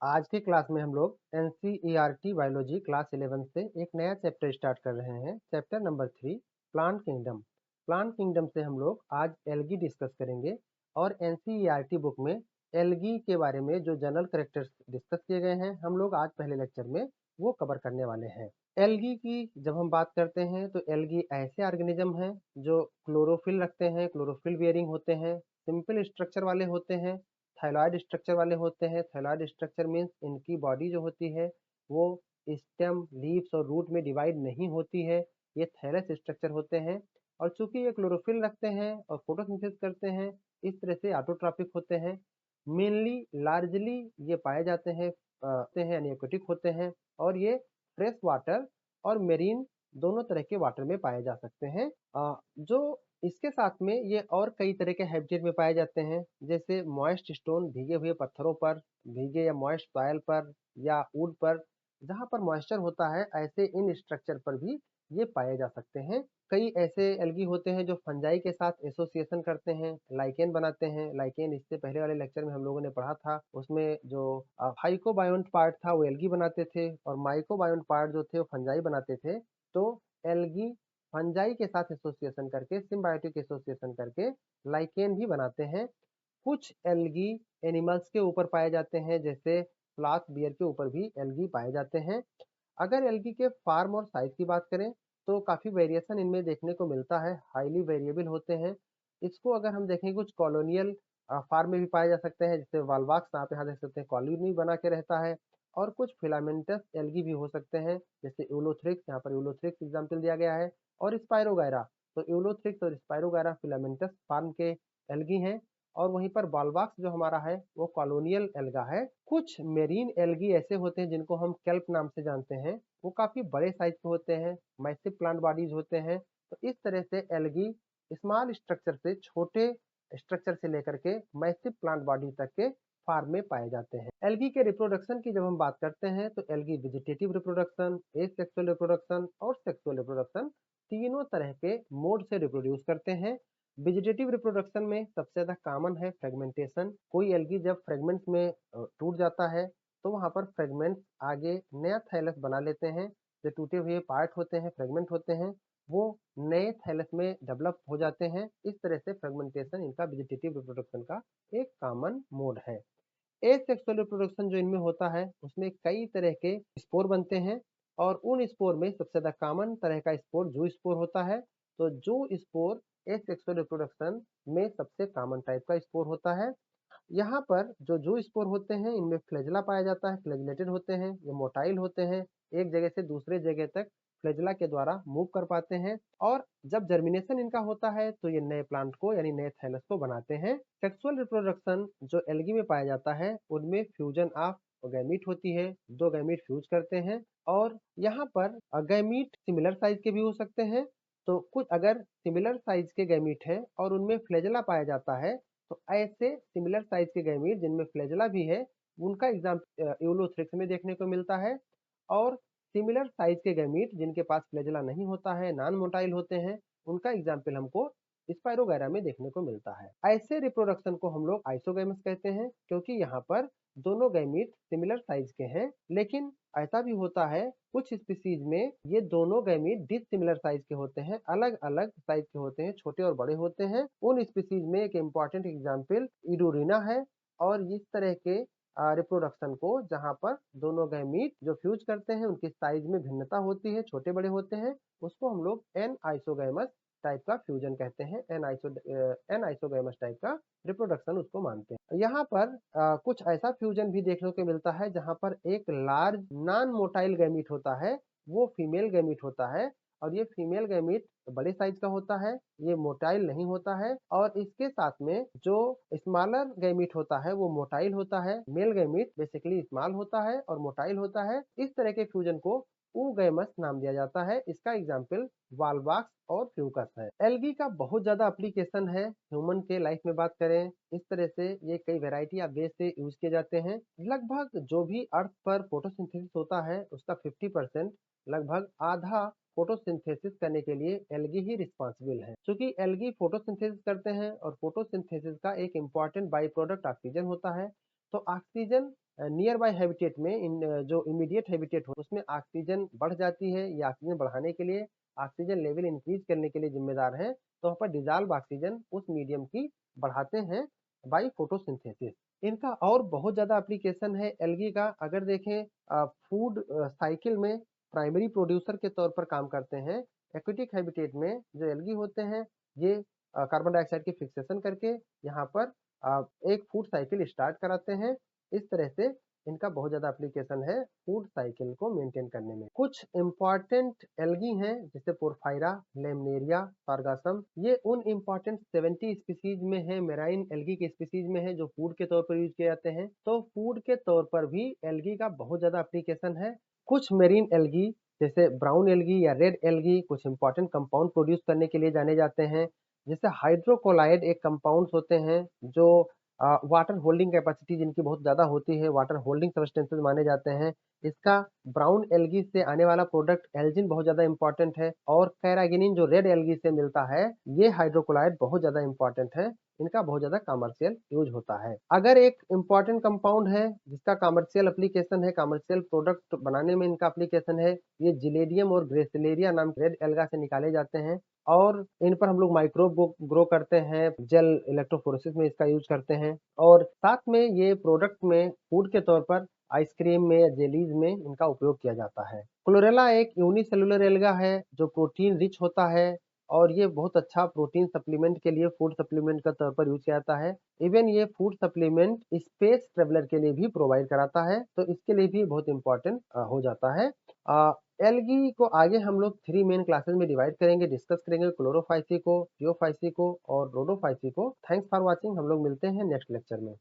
आज की क्लास में हम लोग एनसीईआरटी बायोलॉजी क्लास 11 से एक नया चैप्टर स्टार्ट कर रहे हैं। Chapter number 3 plant kingdom. Plant kingdom से हम लोग आज एल्गी डिस्कस करेंगे और एनसीईआरटी बुक में एल्गी के बारे में जो जनरल कैरेक्टर्स डिस्कस किए गए हैं हम लोग आज पहले लेक्चर में वो कवर करने वाले हैं। एल्गी की जब हम बात करते हैं तो एल्गी ऐसे ऑर्गेनिज्म हैं जो क्लोरोफिल रखते हैं, क्लोरोफिल बियरिंग होते हैं, सिंपल स्ट्रक्चर वाले होते हैं, थायलॉइड स्ट्रक्चर वाले होते हैं। थायलॉइड स्ट्रक्चर मीन्स इनकी बॉडी जो होती है वो स्टेम, लीव्स और रूट में डिवाइड नहीं होती है, ये थैलस स्ट्रक्चर होते हैं। और चूंकि ये क्लोरोफिल रखते हैं और फोटोसिंथेसिस करते हैं, इस तरह से ऑटोट्रॉपिक होते हैं। मेनली लार्जली ये पाए जाते हैं यानी एक्वेटिक होते हैं और ये फ्रेश वाटर और मेरीन दोनों तरह के वाटर में पाए जा सकते हैं। जो इसके साथ में ये और कई तरह के हैबिटेट में पाए जाते हैं, जैसे मॉइस्ट स्टोन, भीगे हुए पत्थरों पर, भीगे या मॉइस्ट सॉइल पर या वुड पर, जहाँ पर मॉइस्चर होता है ऐसे इन स्ट्रक्चर पर भी ये पाए जा सकते हैं। कई ऐसे एल्गी होते हैं जो फंजाई के साथ एसोसिएशन करते हैं, लाइकेन बनाते हैं। लाइकेन इससे पहले वाले लेक्चर में हम लोगों ने पढ़ा था, उसमें जो फाइकोबायोन्ट पार्ट था वो एल्गी बनाते थे और माइकोबायोन्ट पार्ट जो थे वो फंजाई बनाते थे। तो एल्गी फंजाई के साथ एसोसिएशन करके, सिम्बायोटिक एसोसिएशन करके लाइकेन भी बनाते हैं। कुछ एल्गी एनिमल्स के ऊपर पाए जाते हैं, जैसे फ्लास्क बियर के ऊपर भी एल्गी पाए जाते हैं। अगर एल्गी के फार्म और साइज की बात करें तो काफ़ी वेरिएशन इनमें देखने को मिलता है, हाईली वेरिएबल होते हैं। इसको अगर हम देखें कुछ कॉलोनियल फार्म में भी पाए जा सकते हैं, जैसे वाल्वाक्स आप यहाँ देख सकते हैं कॉलोनी बना के रहता है। और कुछ फिलामेंटस एल्गी भी हो सकते हैं, जैसे यूलोथ्रिक्स, यहाँ पर यूलोथ्रिक्स एग्जाम्पल दिया गया है, और स्पायरोगायरा। तो यूलोथ्रिक्स और स्पायरोगायरा फिलामेंटस फार्म के एल्गी हैं। और वहीं पर बालवाक्स जो हमारा है वो कॉलोनियल एल्गा है। कुछ मेरीन एल्गी ऐसे होते हैं जिनको हम केल्प नाम से जानते हैं, वो काफी बड़े साइज के होते हैं, मैसिव प्लांट बॉडीज होते हैं। तो इस तरह से एल्गी स्मॉल स्ट्रक्चर से, छोटे स्ट्रक्चर से लेकर के मैसिव प्लांट बॉडी तक के फार्म में पाए जाते हैं। एल्गी के रिप्रोडक्शन की जब हम बात करते हैं तो algae vegetative reproduction, asexual reproduction और सेक्सुअल रिप्रोडक्शन तीनों तरह के मोड से रिप्रोड्यूस करते हैं। वेजिटेटिव रिप्रोडक्शन में सबसे ज़्यादा कॉमन है फ्रेगमेंटेशन। कोई एल्गी जब फ्रेगमेंट्स में टूट जाता है तो वहाँ पर फ्रेगमेंट्स आगे नया थैलस बना लेते हैं। जो टूटे हुए पार्ट होते हैं, फ्रेगमेंट होते हैं, वो नए थैलस में डेवलप हो जाते हैं। इस तरह से फ्रेगमेंटेशन इनका वेजिटेटिव रिप्रोडक्शन का एक कॉमन मोड है। एसेक्सुअल रिप्रोडक्शन जो इनमें होता है उसमें कई तरह के स्पोर बनते हैं और उन स्पोर में सबसे ज्यादा कॉमन तरह का स्पोर जू स्पोर होता है। तो जू स्पोर एसेक्सुअल रिप्रोडक्शन में सबसे कॉमन टाइप का स्पोर होता है। यहाँ पर जो जू स्पोर होते हैं इनमें फ्लैजेला पाया जाता है, फ्लैजिलेटेड होते हैं, ये मोटाइल होते हैं, एक जगह से दूसरे जगह तक फ्लैजेला के द्वारा मूव कर पाते हैं। और जब जर्मिनेशन इनका होता है तो ये नए प्लांट को यानी नए थैलस को बनाते हैं। सेक्सुअल रिप्रोडक्शन जो एल्गी में पाया जाता है उनमें फ्यूजन ऑफ गैमीट होती है, दो गैमीट फ्यूज करते हैं। और यहाँ पर गैमीट सिमिलर साइज के भी हो सकते हैं। तो कुछ अगर सिमिलर साइज के गैमीट है और उनमें फ्लैजेला पाया जाता है तो ऐसे सिमिलर साइज के गैमीट जिनमें फ्लैजेला भी है उनका एग्जाम्पल यूलोथ्रिक्स में देखने को मिलता है। और सिमिलर साइज के गैमीट जिनके पास फ्लैजेला नहीं होता है, नॉन मोटाइल होते हैं, उनका एग्जाम्पल हमको स्पाइरोगैरा में देखने को मिलता है। ऐसे रिप्रोडक्शन को हम लोग आइसोगैमस कहते हैं, क्योंकि यहाँ पर दोनों गैमीट सिमिलर साइज के हैं। लेकिन ऐसा भी होता है कुछ स्पीसीज में ये दोनों गैमीट डिसिमिलर साइज के होते हैं, अलग अलग साइज के होते हैं, छोटे और बड़े होते हैं। उन स्पीसीज में एक इम्पॉर्टेंट एग्जाम्पल इडोरिना है। और इस तरह के रिप्रोडक्शन को जहाँ पर दोनों गैमीट जो फ्यूज करते हैं उनकी साइज में भिन्नता होती है, छोटे बड़े होते हैं, उसको हम लोग एन आइसोगैमस टाइप का फ्यूजन कहते हैं। एन आइसोगैमस टाइप का रिप्रोडक्शन उसको मानते हैं। यहाँ पर कुछ ऐसा फ्यूजन भी देखने को मिलता है जहाँ पर एक लार्ज नॉन मोटाइल गैमीट होता है, वो फीमेल गैमीट होता है। और ये फीमेल गैमीट बड़े साइज का होता है, ये मोटाइल नहीं होता है। और इसके साथ में जो स्मॉलर गैमीट होता है वो मोटाइल होता है। मेल गैमीट बेसिकली स्मॉल होता है और मोटाइल होता है। इस तरह के फ्यूजन को ऊगैमस नाम दिया जाता है। इसका एग्जाम्पल वाल्वाक्स और फ्यूकस है। एल्गी का बहुत ज्यादा एप्लीकेशन है ह्यूमन के लाइफ में बात करें, इस तरह से ये कई वैरायटी ऑफ वेज से यूज किए जाते हैं। लगभग जो भी अर्थ पर फोटोसिंथेसिस होता है उसका 50%, लगभग आधा फोटोसिंथेसिस करने के लिए एल्गी ही रिस्पॉन्सिबल है। क्योंकि एल्गी फोटोसिंथेसिस करते हैं और फोटोसिंथेसिस का एक इम्पॉर्टेंट बाई प्रोडक्ट ऑक्सीजन होता है। तो ऑक्सीजन नियर बाय हैबिटेट में जो इमीडिएट हैबिटेट हो उसमें ऑक्सीजन बढ़ जाती है। ये ऑक्सीजन बढ़ाने के लिए, ऑक्सीजन लेवल इंक्रीज करने के लिए जिम्मेदार है। तो वहाँ पर डिजॉल्व ऑक्सीजन उस मीडियम की बढ़ाते हैं बाई फोटोसिंथेसिस। इनका और बहुत ज़्यादा एप्लीकेशन है एल्गी का। अगर देखें फूड साइकिल में प्राइमरी प्रोड्यूसर के तौर पर काम करते हैं। एक्वेटिक हैबिटेट में जो एल्गी होते हैं ये कार्बन डाइऑक्साइड की फिक्सेशन करके यहाँ पर एक फूड साइकिल स्टार्ट कराते हैं। इस तरह से इनका बहुत ज़्यादा एप्लीकेशन है फूड साइकिल को मेंटेन करने में। कुछ इम्पॉर्टेंट एल्गी हैं जैसे पोरफायरा, लेमनेरिया, सार्गासम। ये उन इम्पॉर्टेंट 70 स्पीसीज में है, मेराइन एल्गी के स्पीसीज में है जो फूड के तौर पर यूज किए जाते हैं। तो फूड के तौर पर भी एल्गी का बहुत ज़्यादा एप्लीकेशन है। कुछ मेरीन एल्गी जैसे ब्राउन एल्गी या रेड एल्गी कुछ इंपॉर्टेंट कंपाउंड प्रोड्यूस करने के लिए जाने जाते हैं। जैसे हाइड्रोकोलाइड एक कंपाउंड्स होते हैं जो वाटर होल्डिंग कैपेसिटी जिनकी बहुत ज़्यादा होती है, वाटर होल्डिंग सब्सटेंसेस माने जाते हैं। इसका ब्राउन एल्गी से आने वाला प्रोडक्ट एल्जिन बहुत ज़्यादा इंपॉर्टेंट है। और कैरागिनिन जो रेड एल्गी से मिलता है, ये हाइड्रोकोलाइड बहुत ज़्यादा इंपॉर्टेंट है। इनका बहुत ज़्यादा कमर्शियल यूज होता है। अगर एक इंपॉर्टेंट कंपाउंड है जिसका कमर्शियल एप्लीकेशन है, कमर्शियल प्रोडक्ट बनाने में इनका एप्लीकेशन है, ये जिलेडियम और ग्रेसिलेरिया नाम के रेड एल्गा से निकाले जाते हैं। और इन पर हम लोग माइक्रोब ग्रो करते हैं, जेल इलेक्ट्रोफोरेसिस में इसका यूज करते हैं। और साथ में ये प्रोडक्ट में फूड के तौर पर आइसक्रीम में या जेलीज में इनका उपयोग किया जाता है। क्लोरेला एक यूनिसेलुलर एल्गा है जो प्रोटीन रिच होता है और ये बहुत अच्छा प्रोटीन सप्लीमेंट के लिए फूड सप्लीमेंट का तौर पर यूज किया जाता है। इवन ये फूड सप्लीमेंट स्पेस ट्रेवलर के लिए भी प्रोवाइड कराता है, तो इसके लिए भी बहुत इंपॉर्टेंट हो जाता है। एल्गी को आगे हम लोग 3 मेन क्लासेस में डिवाइड करेंगे, डिस्कस करेंगे, क्लोरोफाइसी को, जियोफाइसी को और रोडोफाइसी को। Thanks for watching. हम लोग मिलते हैं नेक्स्ट लेक्चर में।